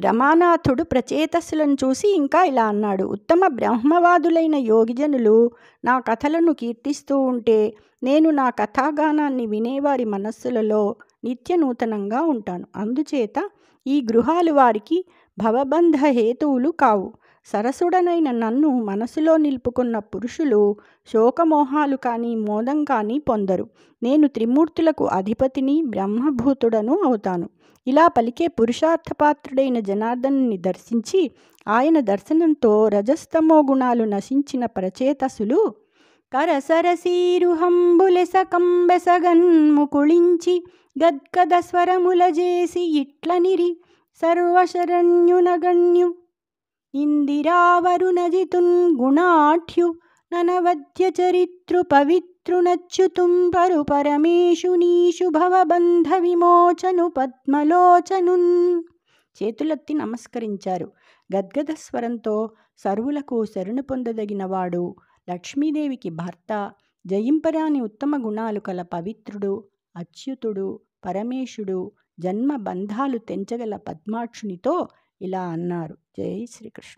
రమానాథుడు ప్రచేతస్సులను చూసి ఇంకా ఇలా అన్నాడు. ఉత్తమ బ్రహ్మవాదులైన యోగిజనులు నా కథలను కీర్తిస్తూ ఉంటే నేను నా కథాగానాన్ని వినేవారి మనస్సులలో నిత్య నూతనంగా ఉంటాను. అందుచేత ఈ గృహాలు వారికి భవబంధ హేతువులు కావు. సరసుడనైన నన్ను మనసులో నిలుపుకున్న పురుషులు శోకమోహాలు కానీ మోదం కానీ పొందరు. నేను త్రిమూర్తులకు అధిపతిని బ్రహ్మభూతుడను అవుతాను. ఇలా పలికే పురుషార్థపాత్రుడైన జనార్దనుని దర్శించి ఆయన దర్శనంతో రజస్తమో గుణాలు నశించిన ప్రచేతసులు కరసరసీరుహంబులెసకంబెసగన్ముకుళించి గద్గద స్వరముల చేసి ఇట్లనిరి సర్వశరణ్యునగణ్యు ఇందిరావరునజితున్ గుణాఢ్యు ననవద్య చరిత్రు పవిత్రునచ్యుతుం పరు పరమేశునీషు భవబంధ విమోచను పద్మలోచనున్. చేతులెత్తి నమస్కరించారు. గద్గద స్వరంతో సర్వులకు శరణు పొందదగినవాడు, లక్ష్మీదేవికి భర్త, జయింపరాని ఉత్తమ గుణాలు కల పవిత్రుడు, అచ్యుతుడు, పరమేశుడు, జన్మ బంధాలు తెంచగల పద్మాక్షునితో ఇలా అన్నారు. జై శ్రీకృష్ణ.